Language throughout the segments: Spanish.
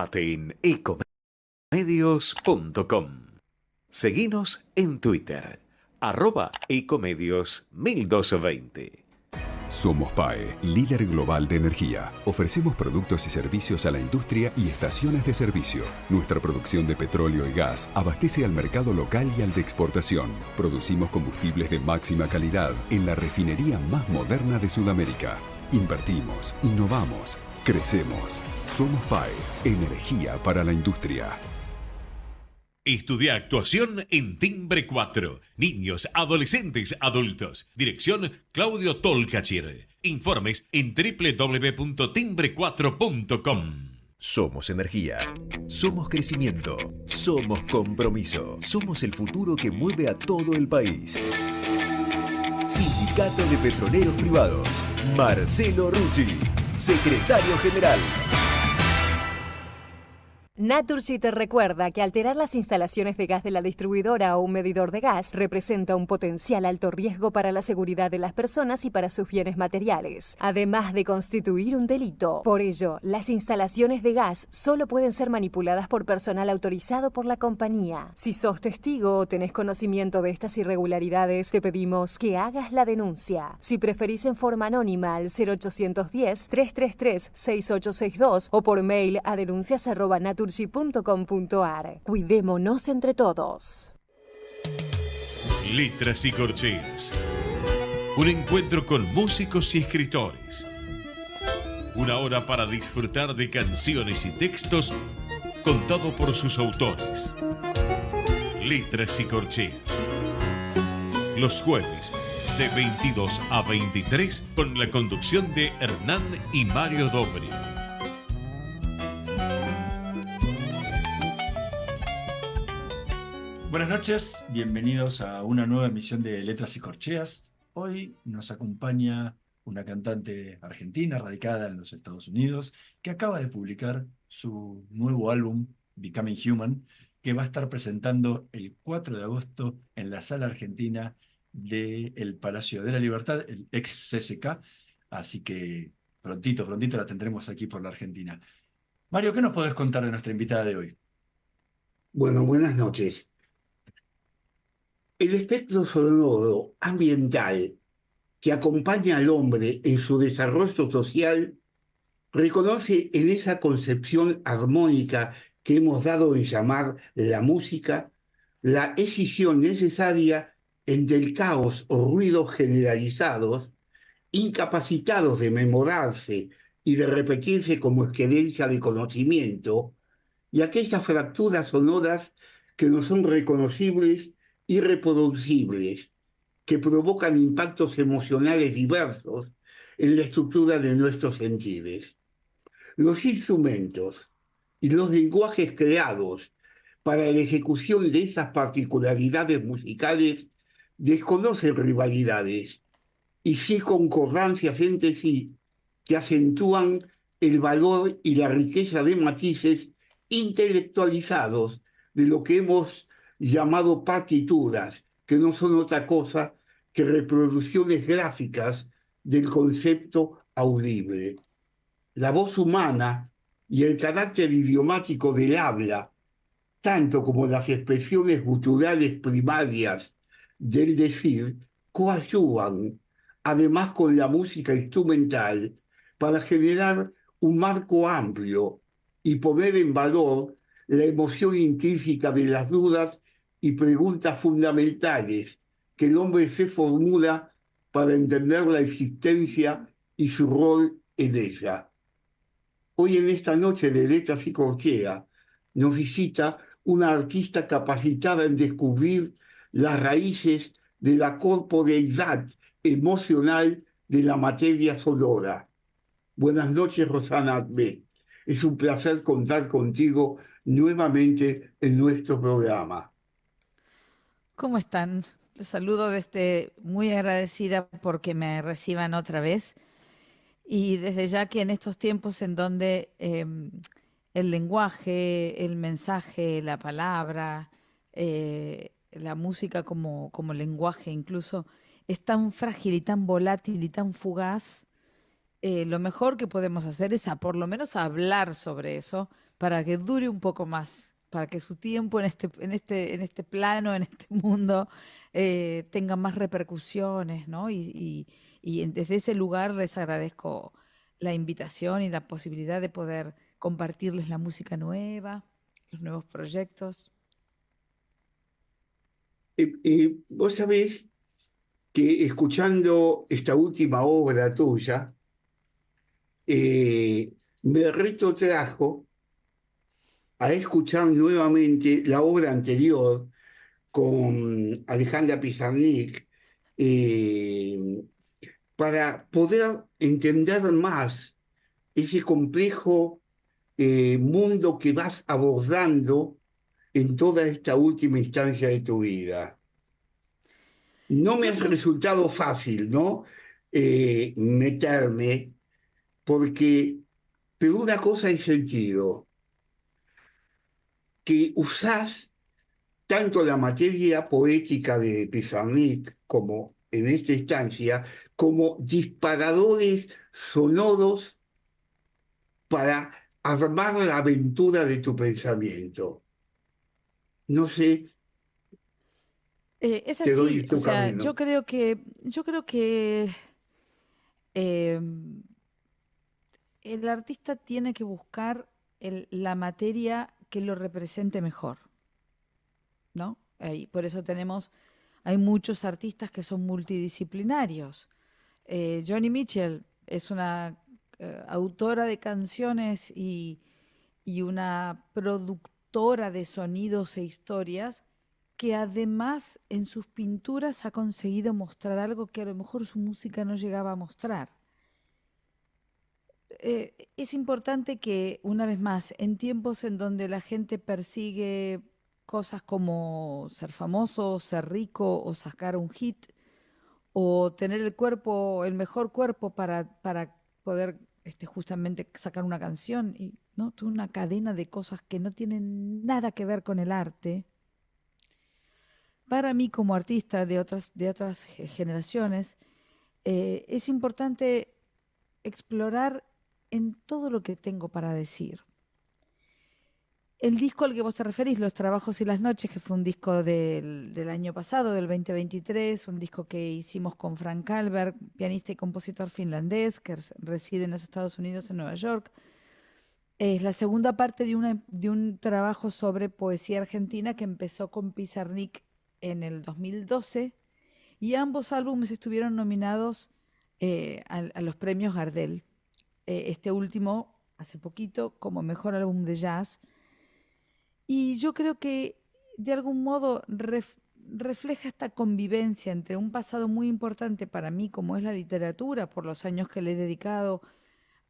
Infórmate en ecomedios.com. Seguinos en Twitter, @ecomedios1220. Somos PAE, líder global de energía. Ofrecemos productos y servicios a la industria y estaciones de servicio. Nuestra producción de petróleo y gas abastece al mercado local y al de exportación. Producimos combustibles de máxima calidad en la refinería más moderna de Sudamérica. Invertimos, innovamos, crecemos. Somos PAE, energía para la industria. Estudia actuación en Timbre 4. Niños, adolescentes, adultos. Dirección Claudio Tolcachir. Informes en www.timbre4.com. Somos energía. Somos crecimiento. Somos compromiso. Somos el futuro que mueve a todo el país. Sindicato de Petroleros Privados. Marcelo Rucci, secretario general. Naturgy te recuerda que alterar las instalaciones de gas de la distribuidora o un medidor de gas representa un potencial alto riesgo para la seguridad de las personas y para sus bienes materiales, además de constituir un delito. Por ello, las instalaciones de gas solo pueden ser manipuladas por personal autorizado por la compañía. Si sos testigo o tenés conocimiento de estas irregularidades, te pedimos que hagas la denuncia. Si preferís en forma anónima al 0810-333-6862 o por mail a denuncias@naturgy.com.ar. Cuidémonos entre todos. Letras y corcheas. Un encuentro con músicos y escritores. Una hora para disfrutar de canciones y textos contado por sus autores. Letras y corcheas. Los jueves de 22 a 23 con la conducción de Hernán y Mario Dobri. Buenas noches, bienvenidos a una nueva emisión de Letras y Corcheas. Hoy nos acompaña una cantante argentina radicada en los Estados Unidos que acaba de publicar su nuevo álbum Becoming Human, que va a estar presentando el 4 de agosto en la Sala Argentina del Palacio de la Libertad, el ex CCK, así que prontito la tendremos aquí por la Argentina. Mario, ¿qué nos podés contar de nuestra invitada de hoy? Bueno, buenas noches. El espectro sonoro ambiental que acompaña al hombre en su desarrollo social reconoce en esa concepción armónica que hemos dado en llamar la música la escisión necesaria entre el caos o ruidos generalizados, incapacitados de memorarse y de repetirse como experiencia de conocimiento, y aquellas fracturas sonoras que no son reconocibles y reproducibles, que provocan impactos emocionales diversos en la estructura de nuestros sentidos. Los instrumentos y los lenguajes creados para la ejecución de esas particularidades musicales desconocen rivalidades y sí concordancias entre sí que acentúan el valor y la riqueza de matices intelectualizados de lo que hemos llamado partituras, que no son otra cosa que reproducciones gráficas del concepto audible. La voz humana y el carácter idiomático del habla, tanto como las expresiones guturales primarias del decir, coadyuvan, además con la música instrumental, para generar un marco amplio y poner en valor la emoción intrínseca de las dudas y preguntas fundamentales que el hombre se formula para entender la existencia y su rol en ella. Hoy en esta noche de Letras y Corcheas nos visita una artista capacitada en descubrir las raíces de la corporeidad emocional de la materia sonora. Buenas noches, Rosana Ahmed. Es un placer contar contigo nuevamente en nuestro programa. ¿Cómo están? Los saludo desde muy agradecida porque me reciban otra vez. Y desde ya que en estos tiempos en donde el lenguaje, el mensaje, la palabra, la música como lenguaje incluso, es tan frágil y tan volátil y tan fugaz, lo mejor que podemos hacer es por lo menos hablar sobre eso para que dure un poco más, para que su tiempo en este plano, en este mundo, tenga más repercusiones, ¿no? Desde ese lugar les agradezco la invitación y la posibilidad de poder compartirles la música nueva, los nuevos proyectos. Vos sabés que escuchando esta última obra tuya, me retrotrajo a escuchar nuevamente la obra anterior con Alejandra Pizarnik, eh, para poder entender más ese complejo mundo que vas abordando en toda esta última instancia de tu vida. No me Yo ha creo, resultado fácil, ¿no? Meterme, porque, pero una cosa es sentido, que usás tanto la materia poética de Pizarnik como en esta instancia, como disparadores sonoros para armar la aventura de tu pensamiento. No sé, es te doy así, o tu sea, camino. yo creo que em, el artista tiene que buscar la materia que lo represente mejor, ¿no? Por eso hay muchos artistas que son multidisciplinarios. Joni Mitchell es una autora de canciones y una productora de sonidos e historias que además en sus pinturas ha conseguido mostrar algo que a lo mejor su música no llegaba a mostrar. Es importante que, una vez más, en tiempos en donde la gente persigue cosas como ser famoso, ser rico o sacar un hit o tener el mejor cuerpo para poder justamente sacar una canción y ¿no? Toda una cadena de cosas que no tienen nada que ver con el arte. Para mí, como artista de otras generaciones, es importante explorar en todo lo que tengo para decir. El disco al que vos te referís, Los Trabajos y las Noches, que fue un disco del año pasado, del 2023, un disco que hicimos con Frank Kalberg, pianista y compositor finlandés que reside en los Estados Unidos, en Nueva York. Es la segunda parte de un trabajo sobre poesía argentina que empezó con Pizarnik en el 2012 y ambos álbumes estuvieron nominados a los premios Gardel. Este último, hace poquito, como mejor álbum de jazz. Y yo creo que de algún modo refleja esta convivencia entre un pasado muy importante para mí, como es la literatura, por los años que le he dedicado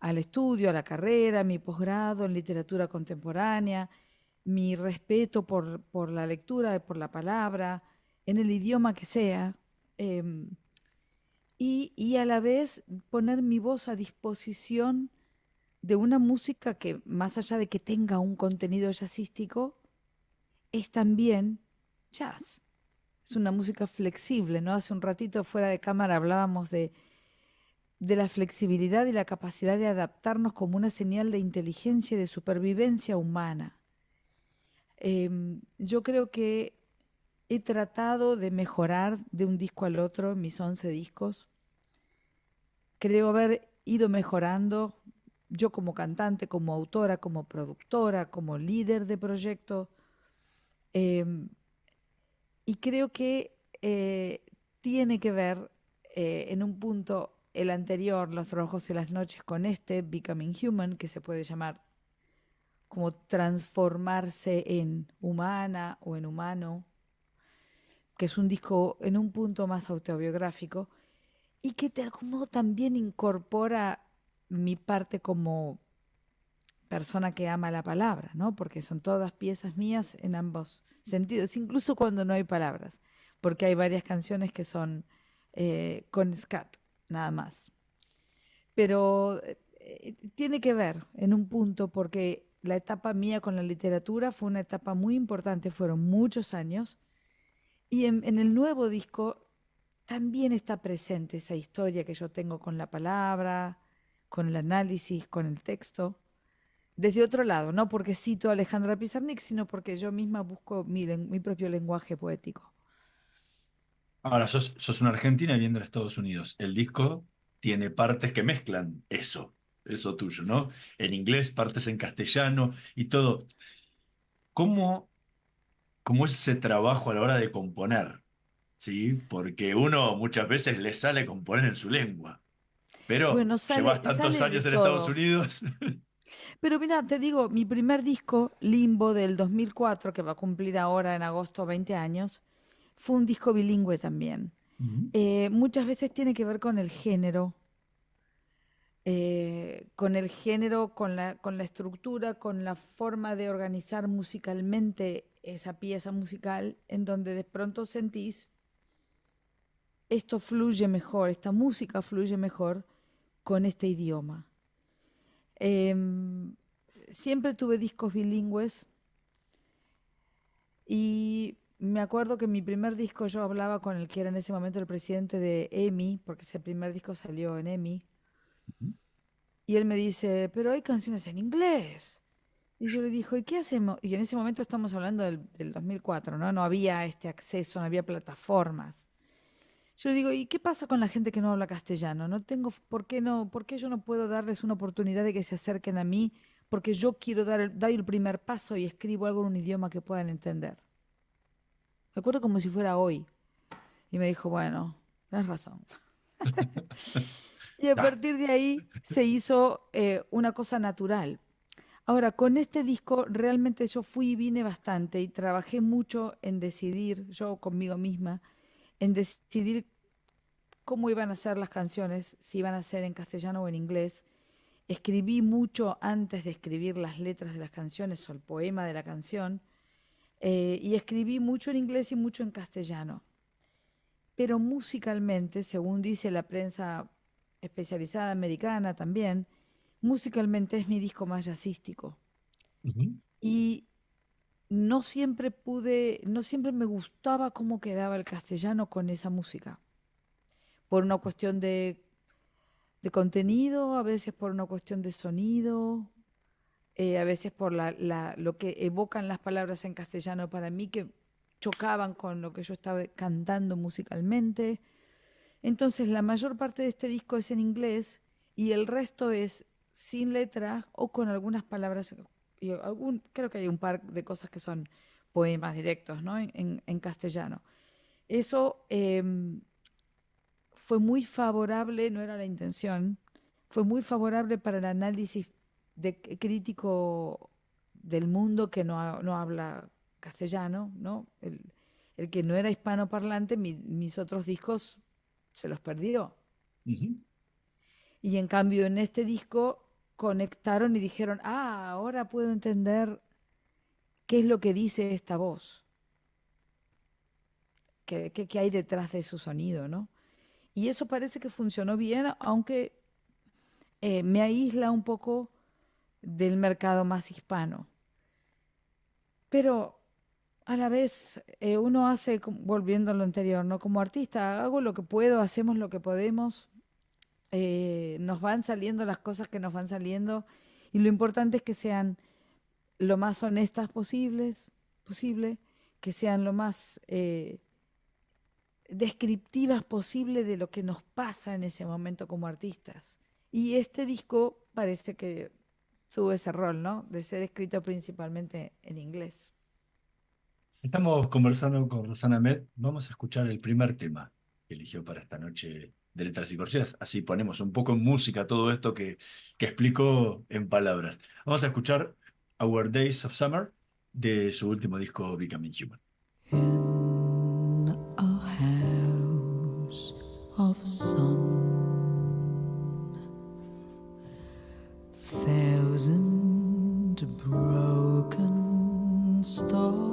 al estudio, a la carrera, mi posgrado en literatura contemporánea, mi respeto por la lectura, por la palabra, en el idioma que sea, em, y a la vez poner mi voz a disposición de una música que, más allá de que tenga un contenido jazzístico, es también jazz. Es una música flexible, ¿no? Hace un ratito fuera de cámara hablábamos de la flexibilidad y la capacidad de adaptarnos como una señal de inteligencia y de supervivencia humana. Yo creo que he tratado de mejorar de un disco al otro en mis 11 discos. Creo haber ido mejorando yo como cantante, como autora, como productora, como líder de proyecto. em, y creo que tiene que ver en un punto el anterior, Los Trabajos y las Noches, con este, Becoming Human, que se puede llamar como transformarse en humana o en humano, que es un disco en un punto más autobiográfico y que de algún modo también incorpora mi parte como persona que ama la palabra, ¿no? Porque son todas piezas mías en ambos sentidos, incluso cuando no hay palabras, porque hay varias canciones que son con scat, nada más. Pero tiene que ver en un punto porque la etapa mía con la literatura fue una etapa muy importante, fueron muchos años, y en el nuevo disco también está presente esa historia que yo tengo con la palabra, con el análisis, con el texto. desde otro lado, no porque cito a Alejandra Pizarnik, sino porque yo misma busco mi propio lenguaje poético. Ahora, sos una argentina viviendo en Estados Unidos. El disco tiene partes que mezclan eso tuyo, ¿no? En inglés, partes en castellano y todo. ¿Cómo, cómo es ese trabajo a la hora de componer? ¿Sí? Porque uno muchas veces le sale componer en su lengua, pero Bueno, llevas tantos sale de años en Estados todo. Unidos. Pero mira, te digo, mi primer disco, Limbo, del 2004, que va a cumplir ahora en agosto 20 años, fue un disco bilingüe también. Ujú. Muchas veces tiene que ver con el género, con la estructura, con la forma de organizar musicalmente esa pieza musical, en donde de pronto sentís esto fluye mejor, esta música fluye mejor con este idioma. Em, Siempre tuve discos bilingües y me acuerdo que mi primer disco yo hablaba con el que era en ese momento el presidente de EMI, porque ese primer disco salió en EMI, y él me dice, pero hay canciones en inglés. Y yo le digo, ¿y qué hacemos? Y en ese momento estamos hablando del 2004, ¿no? No había este acceso, no había plataformas. Yo le digo, ¿y qué pasa con la gente que no habla castellano? ¿Por qué yo no puedo darles una oportunidad de que se acerquen a mí? Porque yo quiero dar el primer paso y escribo algo en un idioma que puedan entender. Me acuerdo como si fuera hoy. Y me dijo, bueno, tienes razón. Y a Ah, partir de ahí se hizo una cosa natural. Ahora, con este disco realmente yo fui y vine bastante y trabajé mucho en decidir, yo conmigo misma, en decidir cómo iban a ser las canciones, si iban a ser en castellano o en inglés. Escribí mucho antes de escribir las letras de las canciones o el poema de la canción, y escribí mucho en inglés y mucho en castellano. Pero musicalmente, según dice la prensa especializada americana también, musicalmente es mi disco más jazzístico. ujú, Y no siempre me gustaba cómo quedaba el castellano con esa música, por una cuestión de contenido, a veces por una cuestión de sonido, a veces por lo que evocan las palabras en castellano para mí, que chocaban con lo que yo estaba cantando musicalmente. Entonces la mayor parte de este disco es en inglés y el resto es sin letra o con algunas palabras. Creo que hay un par de cosas que son poemas directos, ¿no? En castellano. Eso fue muy favorable, no era la intención, fue muy favorable para el análisis crítico del mundo que no habla castellano, ¿no? El que no era hispanoparlante, mis otros discos se los perdió. ujú. Y en cambio en este disco conectaron y dijeron, ahora puedo entender qué es lo que dice esta voz, qué hay detrás de su sonido, ¿no? Y eso parece que funcionó bien, aunque me aísla un poco del mercado más hispano. Pero a la vez uno hace, volviendo a lo anterior, ¿no? Como artista, hago lo que puedo, hacemos lo que podemos, nos van saliendo las cosas que nos van saliendo, y lo importante es que sean lo más honestas posible, que sean lo más descriptivas posible de lo que nos pasa en ese momento como artistas. Y este disco parece que tuvo ese rol, ¿no? De ser escrito principalmente en inglés. Estamos conversando con Rosana Med. Vamos a escuchar el primer tema que eligió para esta noche de Letras y Corcheas. Así ponemos un poco en música todo esto que explicó en palabras. Vamos a escuchar Our Days of Summer de su último disco Becoming Human. In a house of sun, thousand broken stars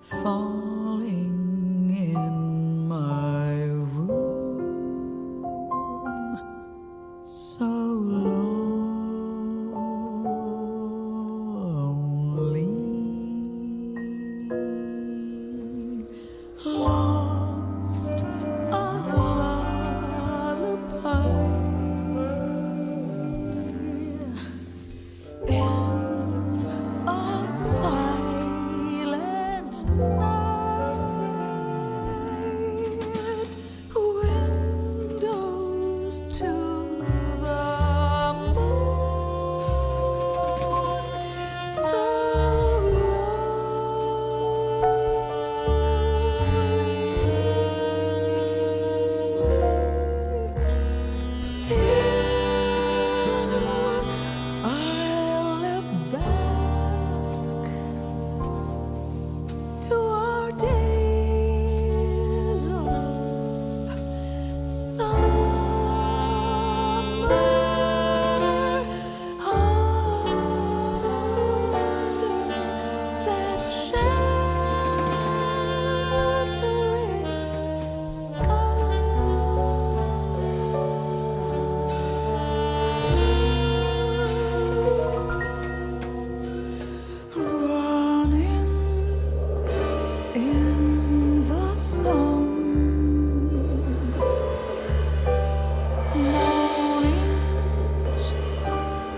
falling in my room, so lonely, lost a lullaby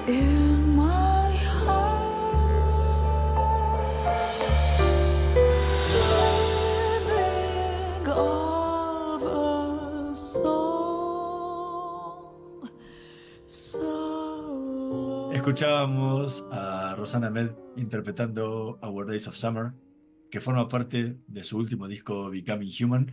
in my house, dreaming of a song so Escuchábamos a Rosanna Med interpretando Our Days of Summer, que forma parte de su último disco Becoming Human.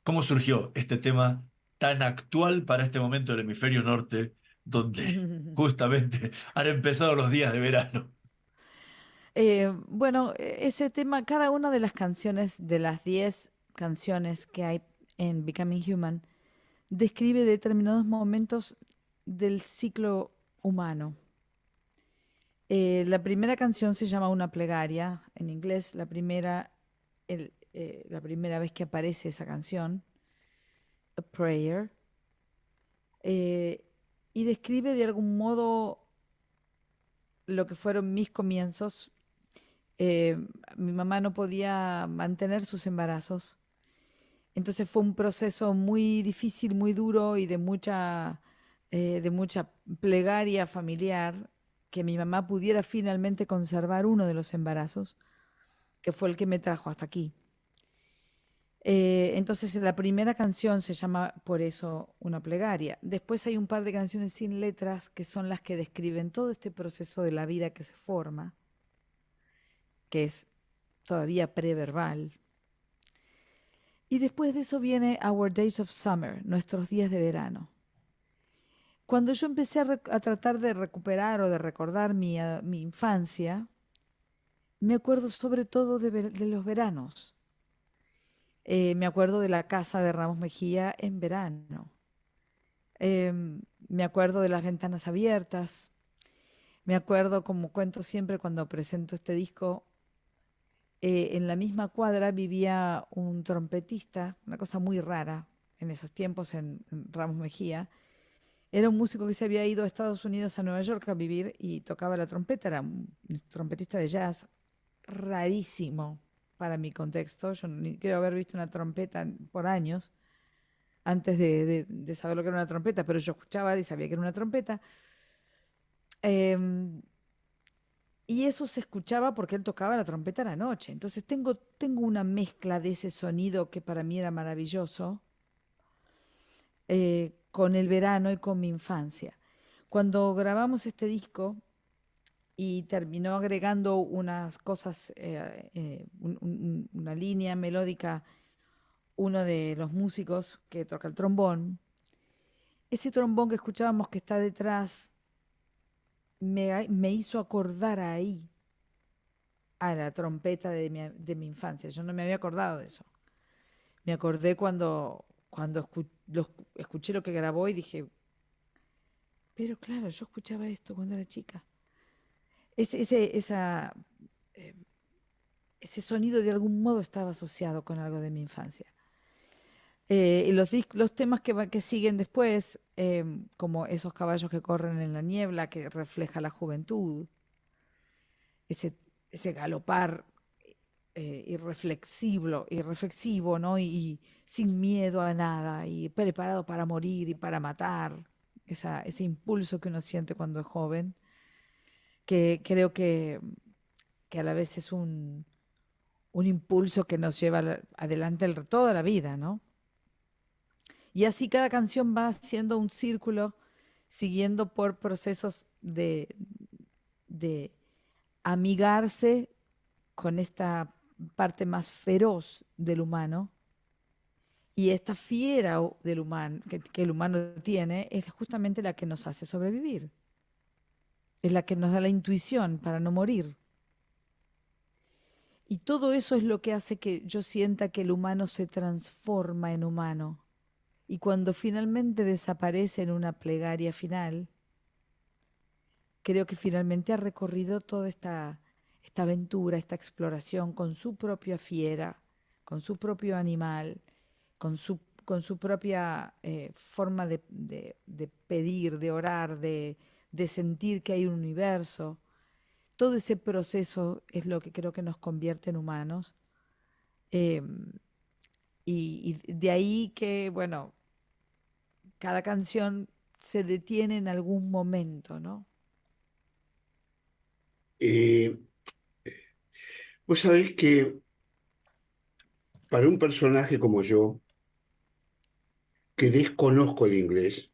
¿Cómo surgió este tema tan actual para este momento del hemisferio norte, donde justamente han empezado los días de verano? Bueno, ese tema, cada una de las canciones, de las 10 canciones que hay en Becoming Human, describe determinados momentos del ciclo humano. La primera canción se llama Una plegaria, en inglés, la primera vez que aparece esa canción, A Prayer, y describe de algún modo lo que fueron mis comienzos. Mi mamá no podía mantener sus embarazos, entonces fue un proceso muy difícil, muy duro y de mucha plegaria familiar que mi mamá pudiera finalmente conservar uno de los embarazos, que fue el que me trajo hasta aquí. Entonces la primera canción se llama por eso Una plegaria. Después hay un par de canciones sin letras que son las que describen todo este proceso de la vida que se forma, que es todavía preverbal. Y después de eso viene Our Days of Summer, nuestros días de verano. Cuando yo empecé a tratar de recuperar o de recordar mi infancia, me acuerdo sobre todo de los veranos. Me acuerdo de la casa de Ramos Mejía en verano. Me acuerdo de las ventanas abiertas. Me acuerdo, como cuento siempre cuando presento este disco, en la misma cuadra vivía un trompetista, una cosa muy rara en esos tiempos en Ramos Mejía. Era un músico que se había ido a Estados Unidos, a Nueva York, a vivir y tocaba la trompeta. Era un trompetista de jazz rarísimo para mi contexto. Yo ni creo haber visto una trompeta por años antes de saber lo que era una trompeta, pero yo escuchaba y sabía que era una trompeta. Y eso se escuchaba porque él tocaba la trompeta a la noche. Entonces tengo una mezcla de ese sonido que para mí era maravilloso con el verano y con mi infancia. Cuando grabamos este disco y terminó agregando unas cosas, una línea melódica, uno de los músicos que toca el trombón, ese trombón que escuchábamos que está detrás, me hizo acordar ahí a la trompeta de mi infancia. Yo no me había acordado de eso. Me acordé cuando escuché lo que grabó y dije, pero claro, yo escuchaba esto cuando era chica. Ese sonido de algún modo estaba asociado con algo de mi infancia. Y los temas que siguen después, como Esos caballos que corren en la niebla, que refleja la juventud, ese galopar irreflexivo, ¿no? Y sin miedo a nada, y preparado para morir y para matar, ese impulso que uno siente cuando es joven, que creo que a la vez es un impulso que nos lleva adelante toda la vida, ¿no? Y así cada canción va haciendo un círculo, siguiendo por procesos de amigarse con esta parte más feroz del humano. Y esta fiera del humano, que el humano tiene, es justamente la que nos hace sobrevivir. Es la que nos da la intuición para no morir. Y todo eso es lo que hace que yo sienta que el humano se transforma en humano. Y cuando finalmente desaparece en una plegaria final, creo que finalmente ha recorrido toda esta aventura, esta exploración con su propia fiera, con su propio animal, con su propia forma de pedir, de orar, de sentir que hay un universo. Todo ese proceso es lo que creo que nos convierte en humanos. Y de ahí que, bueno, cada canción se detiene en algún momento, ¿no? Eh, Vos sabés que para un personaje como yo, que desconozco el inglés,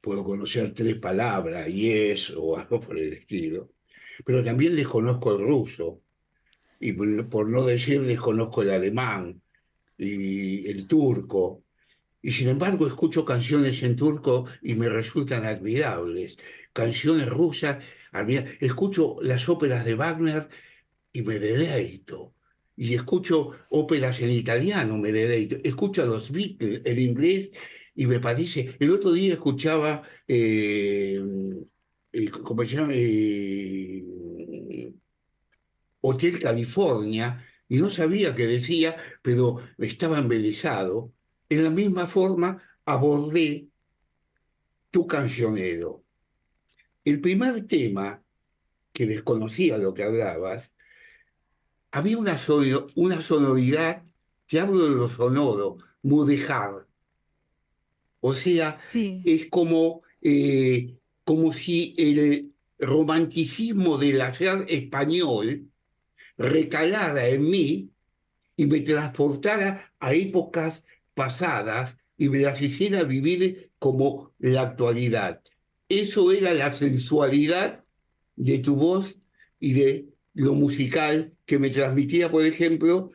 puedo conocer 3 palabras, yes o algo por el estilo, pero también desconozco el ruso, y por no decir desconozco el alemán y el turco. Y sin embargo escucho canciones en turco y me resultan admirables. Canciones rusas, escucho las óperas de Wagner y me deleito. Y escucho óperas en italiano, me deleito. Escucho a los Beatles en inglés y me parece. El otro día escuchaba, ¿cómo se llama? Hotel California, y no sabía qué decía, pero estaba embelesado. En la misma forma abordé Tu cancionero. El primer tema, que desconocía lo que hablabas, había una sonoridad, te hablo de lo sonoro, mudéjar. O sea, Sí, es como si el romanticismo del hacer español recalara en mí y me transportara a épocas pasadas y me las hiciera vivir como la actualidad. Eso era la sensualidad de tu voz y de lo musical que me transmitía, por ejemplo,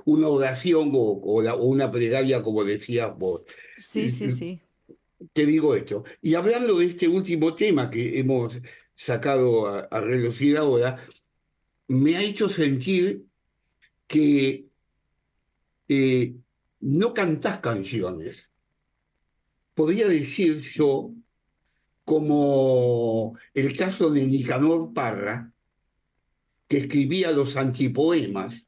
una oración o una plegaria, como decías vos. sí, sí, Eh, sí. Te digo esto. Y hablando de este último tema que hemos sacado a relucir ahora, me ha hecho sentir que eh, no cantás canciones. Podría decir yo, como el caso de Nicanor Parra, que escribía los antipoemas,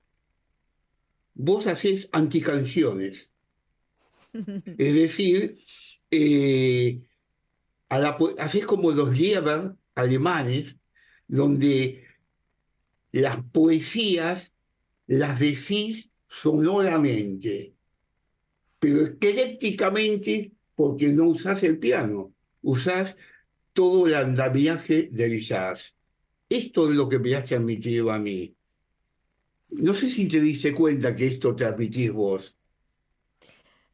vos hacés anticanciones. Es decir, eh, hacés como los Lieder alemanes, donde las poesías las decís sonoramente, pero eclécticamente porque no usás el piano, usás todo el andamiaje del jazz. Esto es lo que me has transmitido a mí. No sé si te diste cuenta que esto transmitís vos.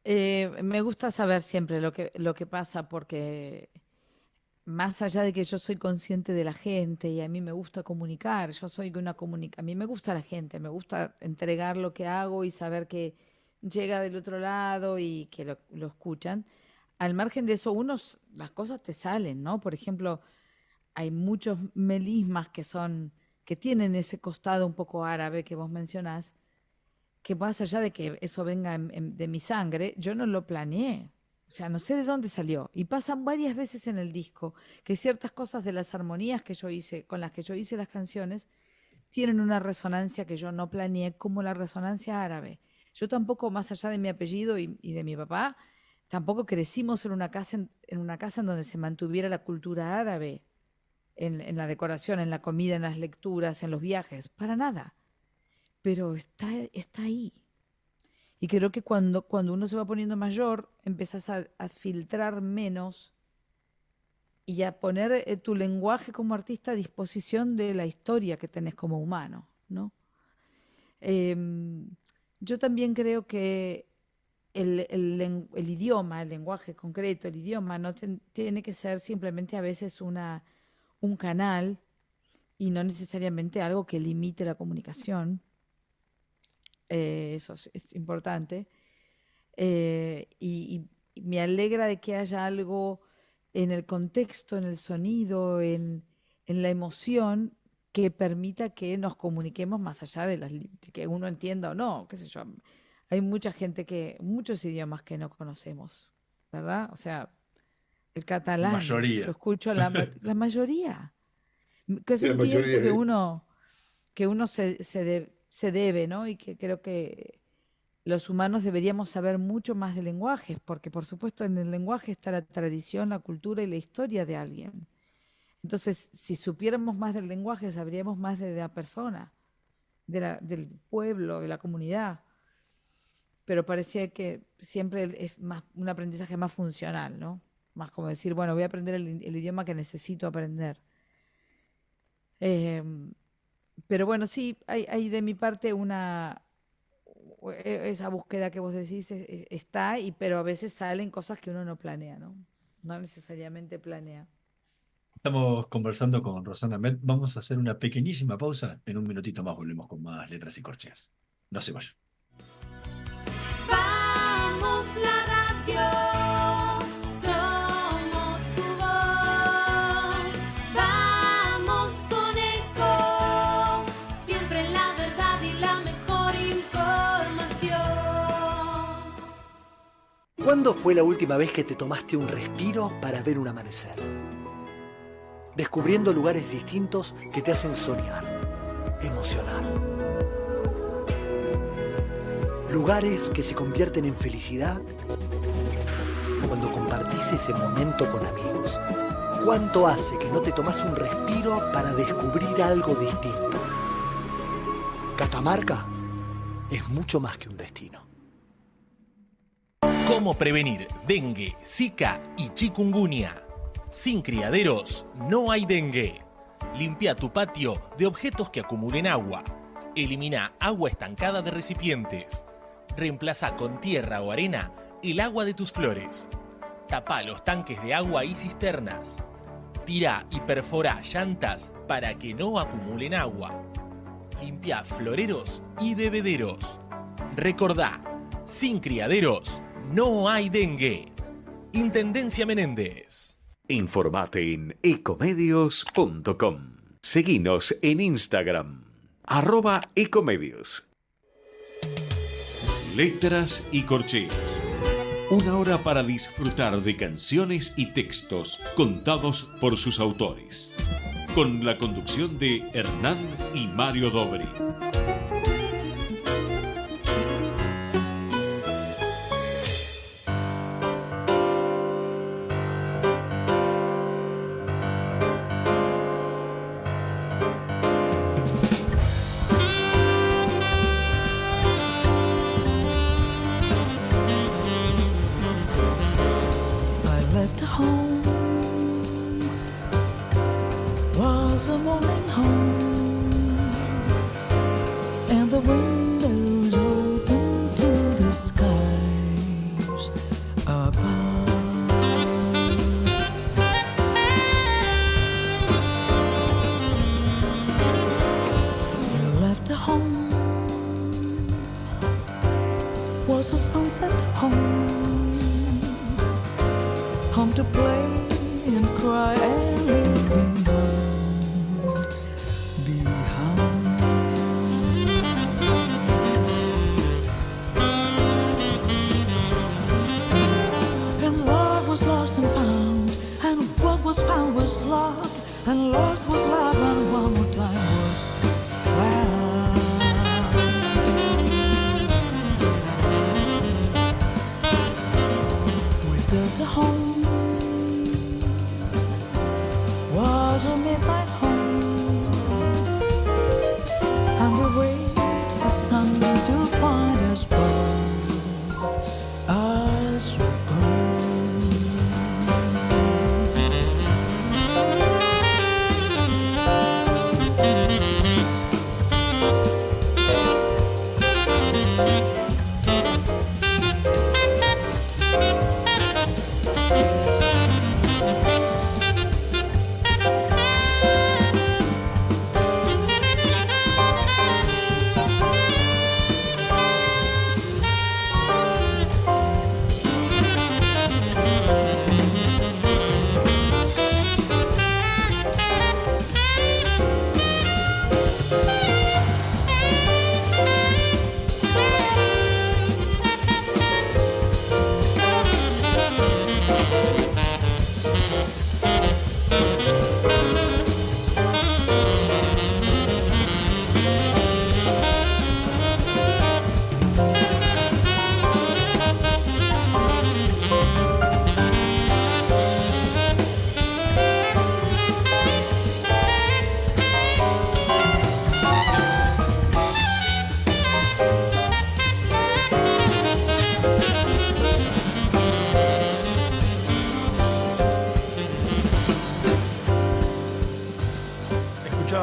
Me gusta saber siempre lo que pasa porque más allá de que yo soy consciente de la gente y a mí me gusta comunicar, yo soy una a mí me gusta la gente, me gusta entregar lo que hago y saber que llega del otro lado y que lo escuchan. Al margen de eso, las cosas te salen, ¿no? Por ejemplo, hay muchos melismas que tienen ese costado un poco árabe que vos mencionás, que más allá de que eso venga de mi sangre, yo no lo planeé. O sea, no sé de dónde salió. Y pasan varias veces en el disco que ciertas cosas de las armonías que yo hice, con las que yo hice las canciones, tienen una resonancia que yo no planeé, como la resonancia árabe. Yo tampoco, más allá de mi apellido y de mi papá, tampoco crecimos en una casa en donde se mantuviera la cultura árabe, en la decoración, en la comida, en las lecturas, en los viajes, para nada. Pero está ahí. Y creo que cuando uno se va poniendo mayor, empezás a filtrar menos y a poner tu lenguaje como artista a disposición de la historia que tenés como humano, ¿no? Em, yo también creo que el idioma, el lenguaje concreto, el idioma, no tiene que ser simplemente a veces un canal y no necesariamente algo que limite la comunicación. Eso es importante. Y me alegra de que haya algo en el contexto, en el sonido, en la emoción que permita que nos comuniquemos más allá de que uno entienda o no, qué sé yo. Hay mucha gente muchos idiomas que no conocemos, ¿verdad? O sea, el La catalán, yo mayoría. escucho la mayoría, que es La un tiempo mayoría, que uno se debe, ¿no? Y que creo que los humanos deberíamos saber mucho más de lenguajes, porque por supuesto en el lenguaje está la tradición, la cultura y la historia de alguien. Entonces, si supiéramos más del lenguaje, sabríamos más de la persona, del pueblo, de la comunidad. pero parecía que siempre es más un aprendizaje más funcional, ¿no? Más como decir, bueno, voy a aprender el idioma que necesito aprender. Pero bueno, sí, hay de mi parte esa búsqueda que vos decís está, pero a veces salen cosas que uno no planea, ¿no? No necesariamente planea. Estamos conversando con Rosana Met. Vamos a hacer una pequeñísima pausa. En un minutito más volvemos con más letras y corcheas. No se vayan. Vamos la radio, somos tu voz. Vamos con Eco, siempre la verdad y la mejor información. ¿Cuándo fue la última vez que te tomaste un respiro para ver un amanecer? Descubriendo lugares distintos que te hacen soñar, emocionar. Lugares que se convierten en felicidad cuando compartís ese momento con amigos. ¿Cuánto hace que no te tomás un respiro para descubrir algo distinto? Catamarca es mucho más que un destino. ¿Cómo prevenir dengue, zika y chikungunya? Sin criaderos no hay dengue. Limpia tu patio de objetos que acumulen agua. Elimina agua estancada de recipientes. Reemplaza con tierra o arena el agua de tus flores. Tapa los tanques de agua y cisternas. Tira y perfora llantas para que no acumulen agua. Limpia floreros y bebederos. Recordá, sin criaderos no hay dengue. Intendencia Menéndez. Informate en ecomedios.com. Seguinos en Instagram, @ecomedios. Letras y corcheas. Una hora para disfrutar de canciones y textos contados por sus autores. Con la conducción de Hernán y Mario Dobri.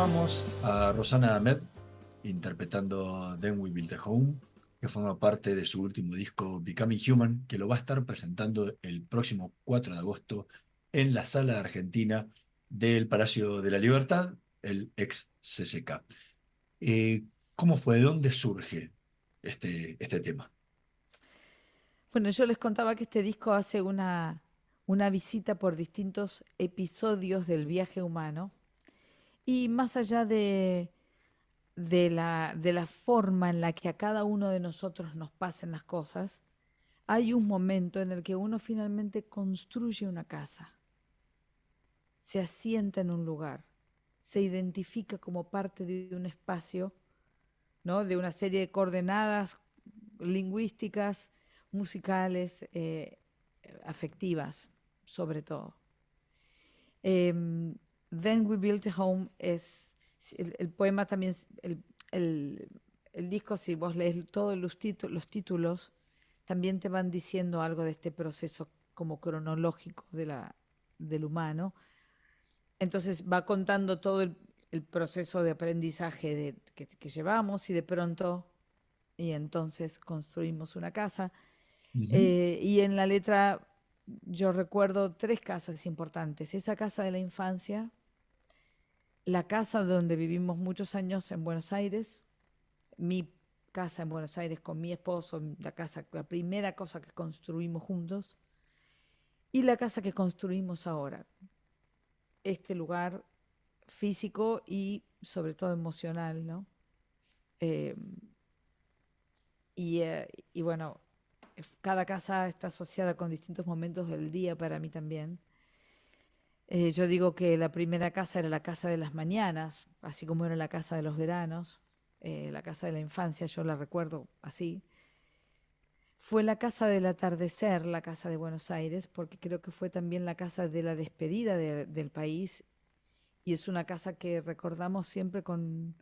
Escuchábamos a Rosana Ahmed interpretando Then We Built a Home, que forma parte de su último disco Becoming Human, que lo va a estar presentando el próximo 4 de agosto en la Sala Argentina del Palacio de la Libertad, el ex CCK. ¿Cómo fue? ¿De dónde surge este tema? Bueno, yo les contaba que este disco hace una visita por distintos episodios del viaje humano y más allá de la forma en la que a cada uno de nosotros nos pasen las cosas, hay un momento en el que uno finalmente construye una casa, se asienta en un lugar, se identifica como parte de un espacio, ¿no? De una serie de coordenadas lingüísticas, musicales, afectivas, sobre todo. Then We Built a Home es el poema también, el disco, si vos lees todos los títulos, también te van diciendo algo de este proceso como cronológico del humano. Entonces va contando todo el proceso de aprendizaje que llevamos y entonces construimos una casa. Y en la letra yo recuerdo 3 casas importantes. Esa casa de la infancia, la casa donde vivimos muchos años en Buenos Aires, mi casa en Buenos Aires con mi esposo, la primera cosa que construimos juntos, y la casa que construimos ahora. Este lugar físico y sobre todo emocional, ¿no? Y bueno, cada casa está asociada con distintos momentos del día para mí también. Yo digo que la primera casa era la casa de las mañanas, así como era la casa de los veranos, la casa de la infancia, yo la recuerdo así. Fue la casa del atardecer, la casa de Buenos Aires, porque creo que fue también la casa de la despedida del país, y es una casa que recordamos siempre con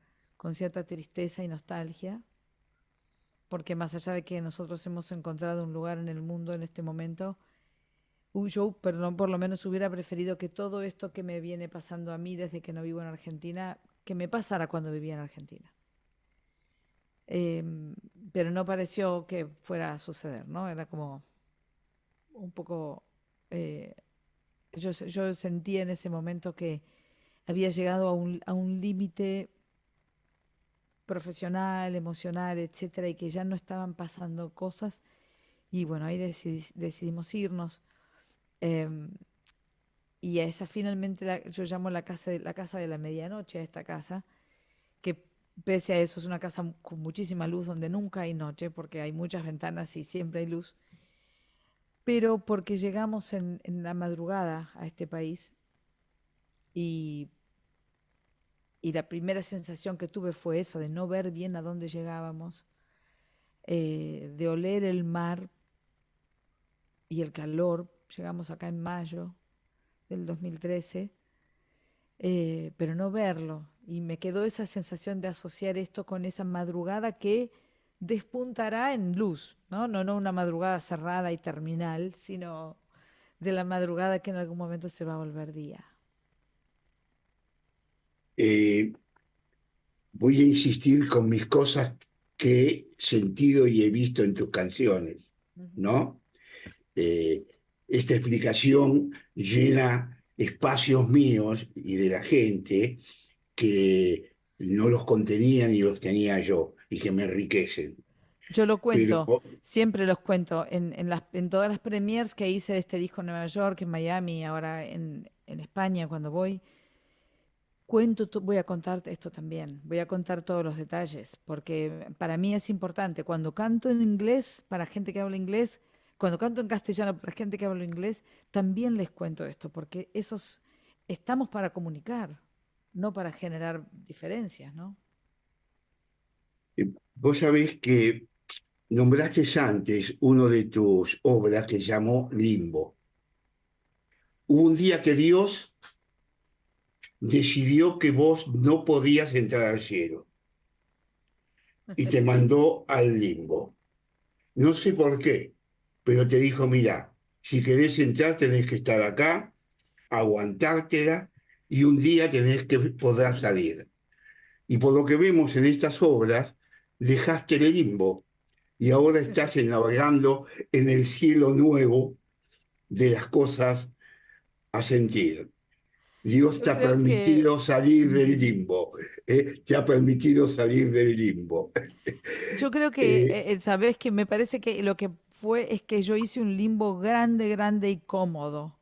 cierta tristeza y nostalgia, porque más allá de que nosotros hemos encontrado un lugar en el mundo en este momento, yo, perdón, por lo menos hubiera preferido que todo esto que me viene pasando a mí desde que no vivo en Argentina, que me pasara cuando vivía en Argentina. Pero no pareció que fuera a suceder, ¿no? Era como un poco... yo sentí en ese momento que había llegado a un límite profesional, emocional, etcétera, y que ya no estaban pasando cosas. Y bueno, ahí decidimos irnos. Y a esa finalmente yo llamo la casa de la medianoche, a esta casa, que pese a eso es una casa con muchísima luz, donde nunca hay noche, porque hay muchas ventanas y siempre hay luz, pero porque llegamos en la madrugada a este país y la primera sensación que tuve fue eso, de no ver bien a dónde llegábamos, de oler el mar y el calor. Llegamos acá en mayo del 2013, pero no verlo. Y me quedó esa sensación de asociar esto con esa madrugada que despuntará en luz, ¿no? No una madrugada cerrada y terminal, sino de la madrugada que en algún momento se va a volver día. Voy a insistir con mis cosas que he sentido y he visto en tus canciones, ¿no? Esta explicación llena espacios míos y de la gente que no los contenía ni los tenía yo y que me enriquecen. Yo lo cuento, Pero siempre los cuento, en todas las premiers que hice de este disco en Nueva York, en Miami, ahora en España cuando voy, voy a contarte esto también, voy a contar todos los detalles, porque para mí es importante. Cuando canto en inglés, para gente que habla inglés, cuando canto en castellano para gente que habla inglés, también les cuento esto, porque estamos para comunicar, no para generar diferencias, ¿no? vos sabés que nombraste antes uno de tus obras que llamó Limbo. Hubo un día que Dios decidió que vos no podías entrar al cielo y te mandó al limbo. No sé por qué, pero te dijo, mira, si querés entrar tenés que estar acá, aguantártela y un día podrás salir. Y por lo que vemos en estas obras, dejaste el limbo y ahora estás navegando en el cielo nuevo de las cosas a sentir. Dios Yo te ha creo que, permitido salir del limbo, te ha permitido salir del limbo. yo creo que, Eh, sabes que me parece que lo que fue es que yo hice un limbo grande, grande y cómodo.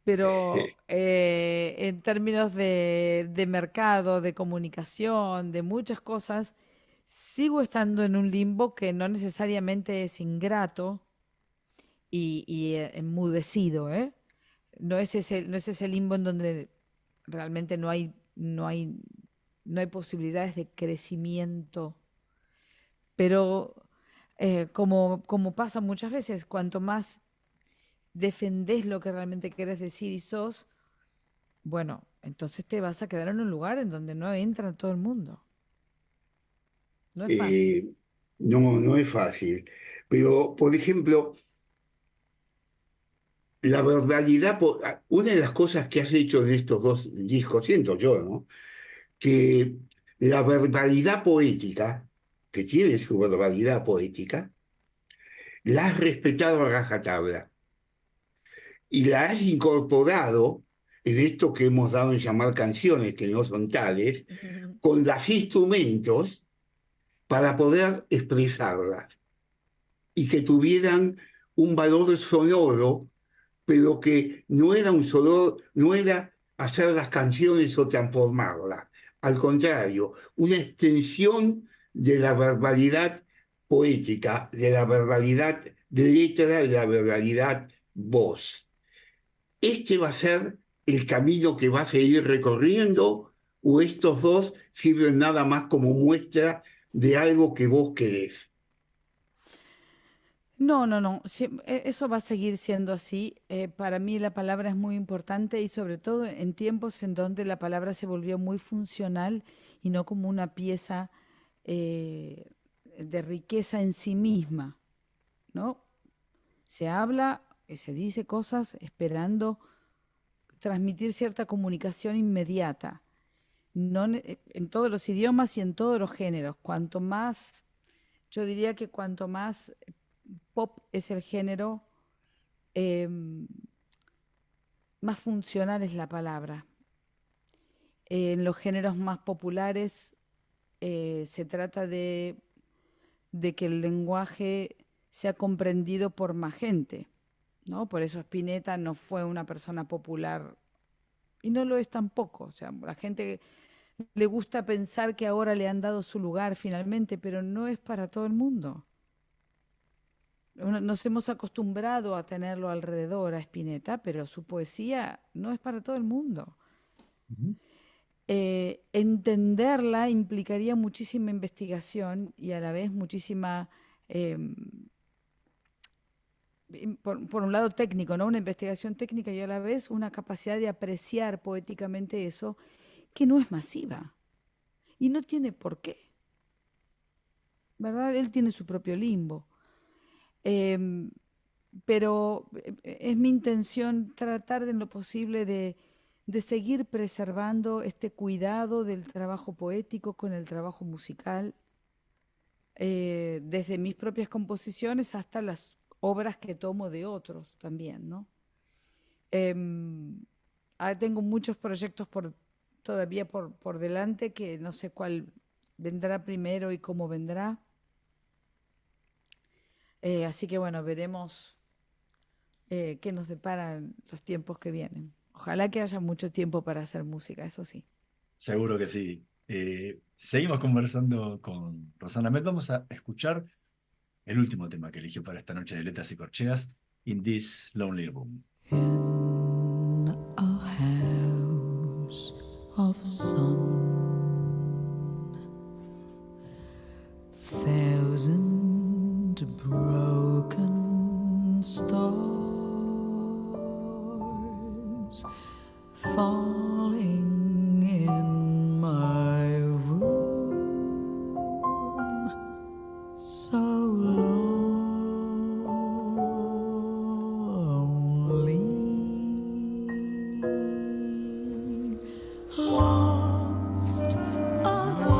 Pero en términos de mercado, de comunicación, de muchas cosas, sigo estando en un limbo que no necesariamente es ingrato y enmudecido, ¿eh? No es ese limbo en donde realmente no hay posibilidades de crecimiento. Pero como pasa muchas veces, cuanto más defendés lo que realmente querés decir y sos, bueno, entonces te vas a quedar en un lugar en donde no entra todo el mundo. No es fácil. eh, no, no es fácil. Pero, por ejemplo, la verbalidad, una de las cosas que has hecho en estos dos discos, siento yo, ¿no? Que la verbalidad poética, que tiene su verbalidad poética, la has respetado a rajatabla y la has incorporado en esto que hemos dado en llamar canciones, que no son tales, con los instrumentos para poder expresarlas y que tuvieran un valor sonoro, pero que no era un sonoro, no era hacer las canciones o transformarlas. Al contrario, una extensión de la verbalidad poética, de la verbalidad letra, de la verbalidad voz. ¿Este va a ser el camino que va a seguir recorriendo o estos dos sirven nada más como muestra de algo que vos querés? No, no, no. Eso va a seguir siendo así. Para mí la palabra es muy importante y sobre todo en tiempos en donde la palabra se volvió muy funcional y no como una pieza de riqueza en sí misma, ¿no? Se habla y se dice cosas esperando transmitir cierta comunicación inmediata, en todos los idiomas y en todos los géneros. Yo diría que cuanto más pop es el género, em, más funcional es la palabra. En los géneros más populares se trata de que el lenguaje sea comprendido por más gente, ¿no? Por eso Spinetta no fue una persona popular y no lo es tampoco. O sea, la gente le gusta pensar que ahora le han dado su lugar finalmente, pero no es para todo el mundo. Nos hemos acostumbrado a tenerlo alrededor a Spinetta, pero su poesía no es para todo el mundo. Ujú. Entenderla implicaría muchísima investigación y a la vez muchísima, por un lado técnico, ¿no? Una investigación técnica y a la vez una capacidad de apreciar poéticamente eso que no es masiva y no tiene por qué, ¿verdad? Él tiene su propio limbo. Em, pero es mi intención tratar en lo posible de seguir preservando este cuidado del trabajo poético con el trabajo musical, desde mis propias composiciones hasta las obras que tomo de otros también, ¿no? Em, Tengo muchos proyectos todavía por delante que no sé cuál vendrá primero y cómo vendrá. Así que bueno, veremos qué nos deparan los tiempos que vienen. Ojalá que haya mucho tiempo para hacer música, eso sí. Seguro que sí. Seguimos conversando con Rosana Met. Vamos a escuchar el último tema que eligió para esta noche de Letras y Corcheas, In This Lonely Room. A house of sun, thousand broken stars falling in my room, so lonely, lost alone.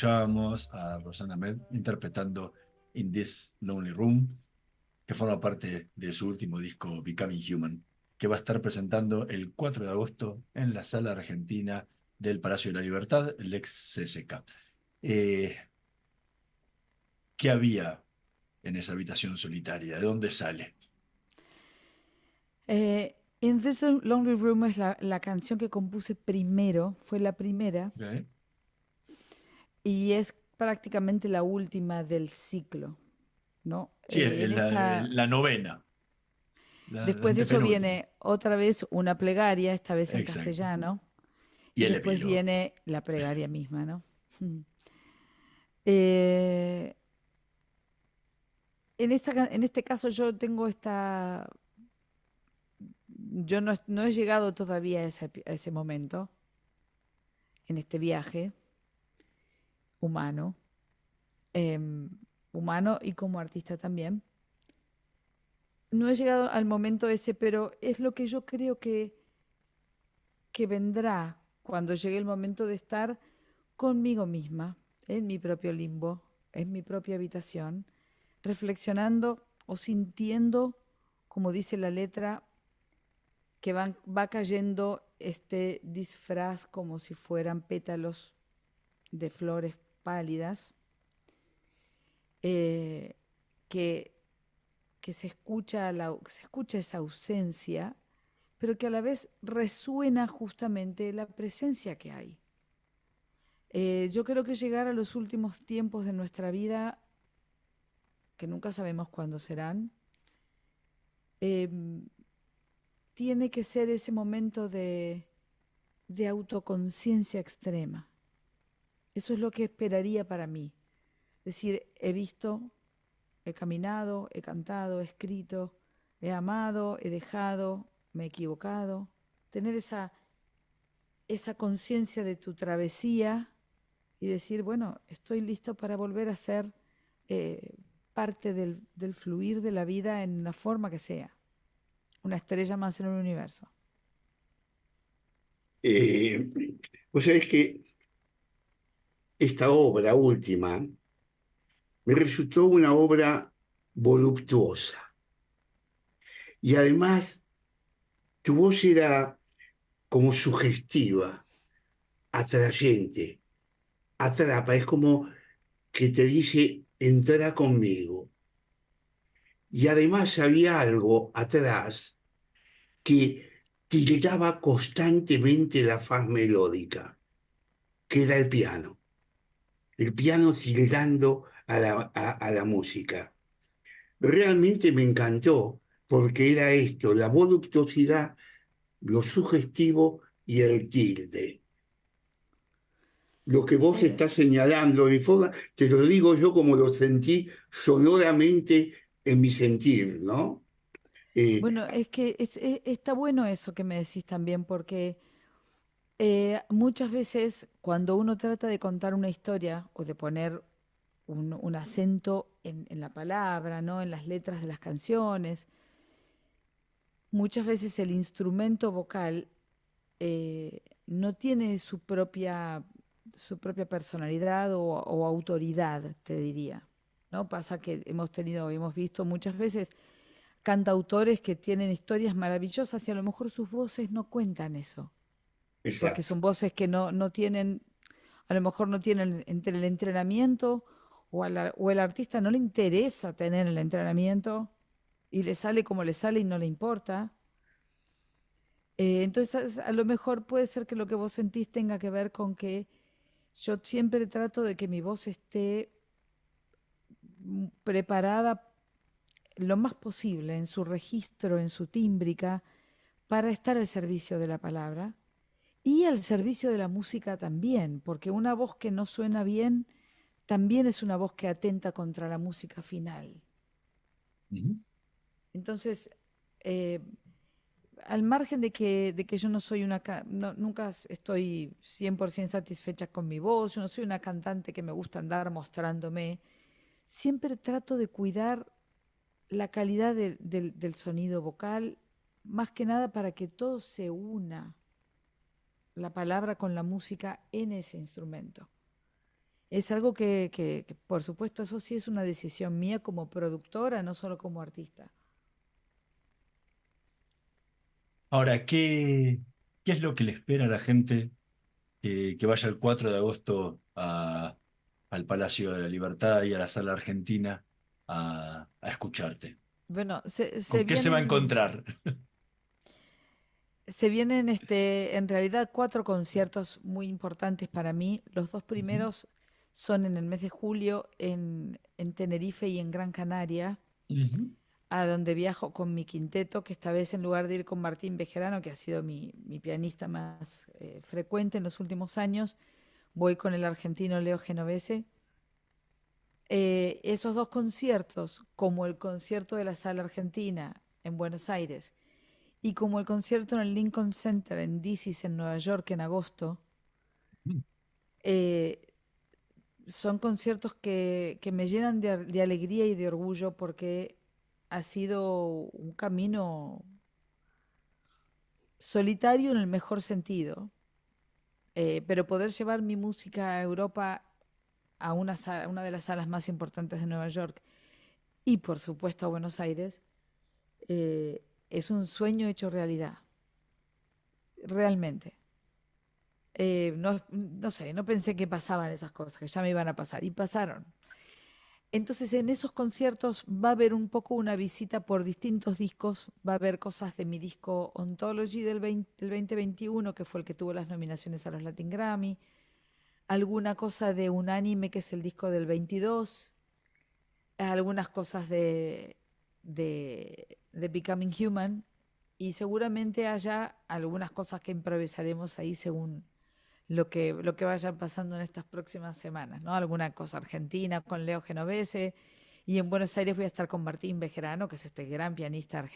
escuchábamos a Rosanna Ahmed interpretando In This Lonely Room, que forma parte de su último disco Becoming Human, que va a estar presentando el 4 de agosto en la Sala Argentina del Palacio de la Libertad, el ex CCK. ¿Qué había en esa habitación solitaria? ¿De dónde sale? In This Lonely Room es la canción que compuse primero, fue la primera, ¿Okay? y es prácticamente la última del ciclo, ¿no? Sí, En esta, la novena. La después de eso antepenúltima. viene otra vez una plegaria, esta vez en Exacto. castellano, Y y el después epílogo. viene la plegaria misma, ¿no? Eh, en este caso yo tengo yo no he llegado todavía a ese momento, en este viaje humano, humano y como artista también. No he llegado al momento ese, pero es lo que yo creo que vendrá cuando llegue el momento de estar conmigo misma, en mi propio limbo, en mi propia habitación, reflexionando o sintiendo, como dice la letra, que va cayendo este disfraz como si fueran pétalos de flores pálidas, que se escucha esa ausencia, pero que a la vez resuena justamente la presencia que hay. Yo creo que llegar a los últimos tiempos de nuestra vida, que nunca sabemos cuándo serán, tiene que ser ese momento de autoconciencia extrema. Eso es lo que esperaría para mí. Es decir, he visto, he caminado, he cantado, he escrito, he amado, he dejado, me he equivocado. Tener esa conciencia de tu travesía y decir, bueno, estoy listo para volver a ser parte del fluir de la vida en la forma que sea. Una estrella más en el universo. Vos sabés que esta obra última me resultó una obra voluptuosa. Y además, tu voz era como sugestiva, atrayente, atrapa, es como que te dice, entra conmigo. Y además había algo atrás que tildaba constantemente la faz melódica, que era el piano tildando a la música. Realmente me encantó porque era esto, la voluptuosidad, lo sugestivo y el tilde. Lo que vos estás señalando, en forma, te lo digo yo como lo sentí sonoramente en mi sentir, ¿no? Bueno, es que está bueno eso que me decís también, porque muchas veces cuando uno trata de contar una historia o de poner un acento en la palabra, ¿no? En las letras de las canciones, muchas veces el instrumento vocal no tiene su propia personalidad o autoridad, te diría, ¿no? Pasa que hemos visto muchas veces cantautores que tienen historias maravillosas y a lo mejor sus voces no cuentan eso, porque Exacto. son voces que no tienen, a lo mejor no tienen entre el entrenamiento o el artista no le interesa tener el entrenamiento y le sale como le sale y no le importa. Entonces, a lo mejor puede ser que lo que vos sentís tenga que ver con que yo siempre trato de que mi voz esté preparada lo más posible en su registro, en su tímbrica, para estar al servicio de la palabra y al servicio de la música también, porque una voz que no suena bien también es una voz que atenta contra la música final. Entonces, al margen de que yo no soy nunca estoy 100% satisfecha con mi voz, yo no soy una cantante que me gusta andar mostrándome, siempre trato de cuidar la calidad del sonido vocal, más que nada para que todo se una, la palabra con la música en ese instrumento. es algo que, por supuesto, eso sí es una decisión mía como productora, no solo como artista. Ahora, ¿qué es lo que le espera a la gente que vaya el 4 de agosto al Palacio de la Libertad y a la Sala Argentina a escucharte? Bueno, ¿Con qué se va a encontrar? se vienen en realidad 4 conciertos muy importantes para mí. Los 2 Ujú, primeros son en el mes de julio en Tenerife y en Gran Canaria, ujú. a donde viajo con mi quinteto, que esta vez en lugar de ir con Martín Bejerano, que ha sido mi pianista más frecuente en los últimos años, voy con el argentino Leo Genovese. Esos 2 conciertos, como el concierto de la Sala Argentina en Buenos Aires y como el concierto en el Lincoln Center en DC en Nueva York en agosto, eh, son conciertos que me llenan de alegría y de orgullo porque ha sido un camino solitario en el mejor sentido, pero poder llevar mi música a Europa, a una de las salas más importantes de Nueva York y por supuesto a Buenos Aires, es un sueño hecho realidad, realmente. No sé, no pensé que pasaban esas cosas, que ya me iban a pasar y pasaron. Entonces en esos conciertos va a haber un poco una visita por distintos discos, va a haber cosas de mi disco Ontology del 2021, que fue el que tuvo las nominaciones a los Latin Grammy, alguna cosa de Unánime, que es el disco del 22, algunas cosas de Becoming Human, y seguramente haya algunas cosas que improvisaremos ahí según lo que vaya pasando en estas próximas semanas, ¿no? Alguna cosa argentina con Leo Genovese, y en Buenos Aires voy a estar con Martín Bejerano, que es este gran pianista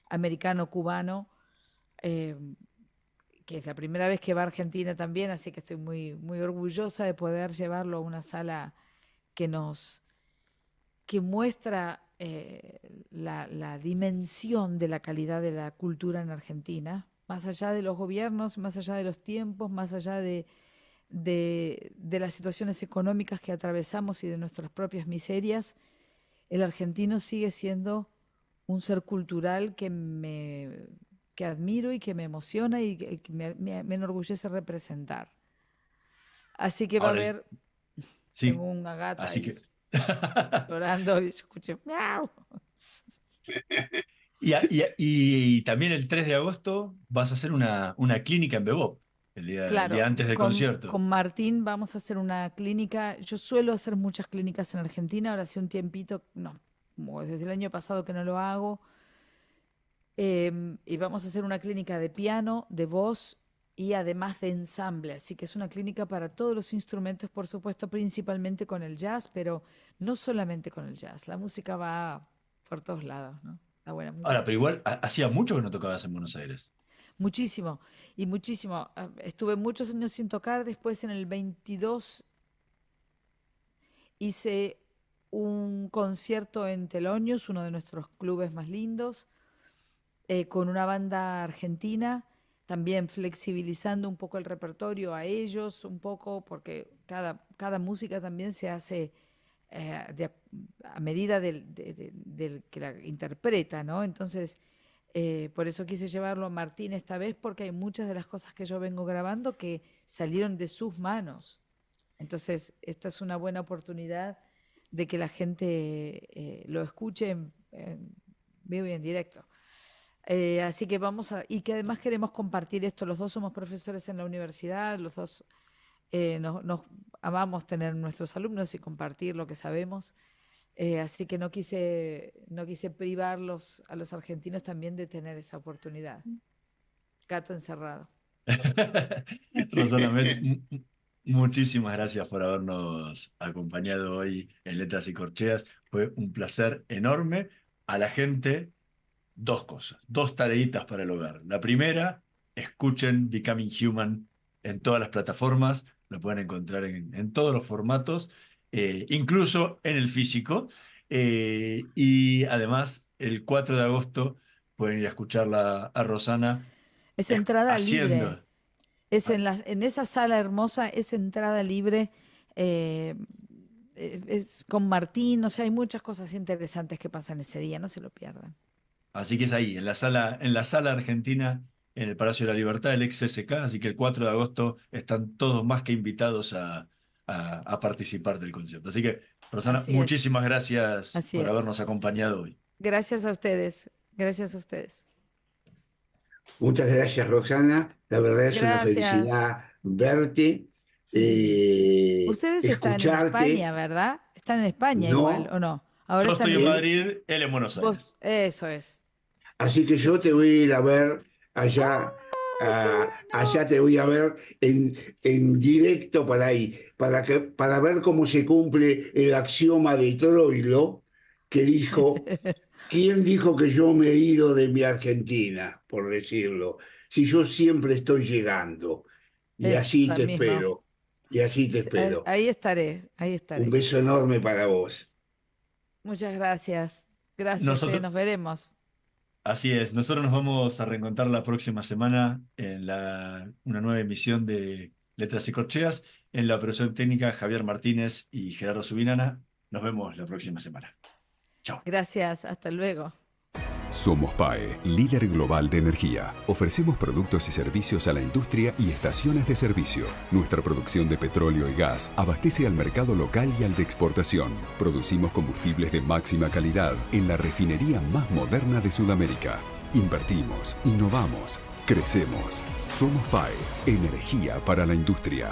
americano-cubano, eh, que es la primera vez que va a Argentina también, así que estoy muy, muy orgullosa de poder llevarlo a una sala que nos, que muestra la dimensión de la calidad de la cultura en Argentina, más allá de los gobiernos, más allá de los tiempos, más allá de las situaciones económicas que atravesamos y de nuestras propias miserias, el argentino sigue siendo un ser cultural que admiro y que me emociona y que me enorgullece representar. Así que va a Ahora, haber, tengo sí, una gata así ahí que... llorando y escuché miau. Y también el 3 de agosto vas a hacer una clínica en Bebop, el día Claro, antes del concierto. con Martín vamos a hacer una clínica. Yo suelo hacer muchas clínicas en Argentina, ahora hace un tiempito, no, como desde el año pasado que no lo hago. Y vamos a hacer una clínica de piano, de voz y además de ensamble. Así que es una clínica para todos los instrumentos, por supuesto, principalmente con el jazz, pero no solamente con el jazz. La música va por todos lados, ¿no? La buena Ahora, música. pero igual hacía mucho que no tocabas en Buenos Aires. Muchísimo, y muchísimo. Estuve muchos años sin tocar, después en el 22 hice un concierto en Telonios, uno de nuestros clubes más lindos, con una banda argentina, también flexibilizando un poco el repertorio a ellos, un poco, porque cada música también se hace a medida del que la interpreta, ¿no? Entonces, por eso quise llevarlo a Martín esta vez, porque hay muchas de las cosas que yo vengo grabando que salieron de sus manos. Entonces, esta es una buena oportunidad de que la gente lo escuche en vivo y en directo. Así que y que además queremos compartir esto. Los dos somos profesores en la universidad, los dos nos amamos tener nuestros alumnos y compartir lo que sabemos. Así que no quise privarlos a los argentinos también de tener esa oportunidad. Gato encerrado. Rosana Met, muchísimas gracias por habernos acompañado hoy en Letras y Corcheas. Fue un placer enorme. A la gente, dos cosas, dos tareitas para el hogar. La primera, escuchen Becoming Human en todas las plataformas. Lo pueden encontrar en todos los formatos, incluso en el físico. Y además, el 4 de agosto pueden ir a escucharla a Rosana Es entrada libre. haciendo. Es en esa sala hermosa, es entrada libre, es con Martín, o sea, hay muchas cosas interesantes que pasan ese día, no se lo pierdan. Así que es ahí, en la sala argentina, en el Palacio de la Libertad, el ex CCK, así que el 4 de agosto están todos más que invitados a participar del concierto. Así que, Rosana, Así es. muchísimas gracias Así por es. habernos acompañado hoy. Gracias a ustedes, gracias a ustedes. Muchas gracias, Roxana. La verdad es una Gracias. felicidad verte, Ustedes están en escucharte. España, ¿verdad? Están en España No. igual, ¿o no? Ahora Yo están estoy en Madrid, él en Buenos Aires. Eso es. Así que yo te voy a ir a ver allá. Allá te voy a ver en directo para ahí, para ver cómo se cumple el axioma de Troilo, que dijo, ¿quién dijo que yo me he ido de mi Argentina? Por decirlo, si yo siempre estoy llegando. Y así Esa te misma. espero, y así te espero. Ahí estaré, ahí estaré. Un beso enorme para vos. Muchas gracias. Gracias, Nosotros- nos veremos. Así es, nosotros nos vamos a reencontrar la próxima semana en una nueva emisión de Letras y Corcheas, en la operación técnica Javier Martínez y Gerardo Subinana. Nos vemos la próxima semana. Chao. Gracias, hasta luego. Somos PAE, líder global de energía. Ofrecemos productos y servicios a la industria y estaciones de servicio. Nuestra producción de petróleo y gas abastece al mercado local y al de exportación. Producimos combustibles de máxima calidad en la refinería más moderna de Sudamérica. Invertimos, innovamos, crecemos. Somos PAE, energía para la industria.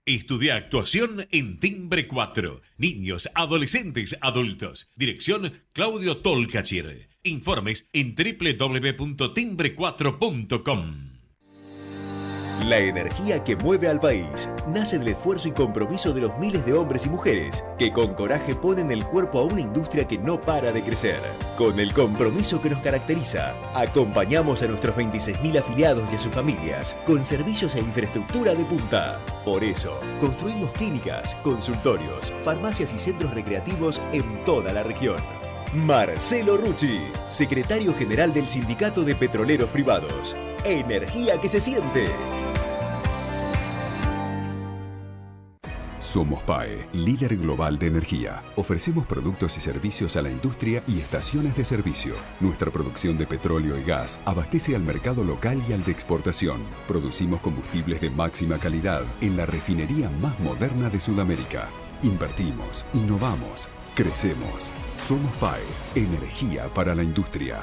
Estudia actuación en Timbre 4. Niños, adolescentes, adultos. Dirección Claudio Tolcachir. Informes en www.timbre4.com. La energía que mueve al país nace del esfuerzo y compromiso de los miles de hombres y mujeres que con coraje ponen el cuerpo a una industria que no para de crecer. Con el compromiso que nos caracteriza, acompañamos a nuestros 26.000 afiliados y a sus familias con servicios e infraestructura de punta. Por eso, construimos clínicas, consultorios, farmacias y centros recreativos en toda la región. Marcelo Rucci, secretario general del Sindicato de Petroleros Privados. Energía que se siente. Somos PAE, líder global de energía. Ofrecemos productos y servicios a la industria y estaciones de servicio. Nuestra producción de petróleo y gas abastece al mercado local y al de exportación. Producimos combustibles de máxima calidad en la refinería más moderna de Sudamérica. Invertimos, innovamos, crecemos. Somos PAE, energía para la industria.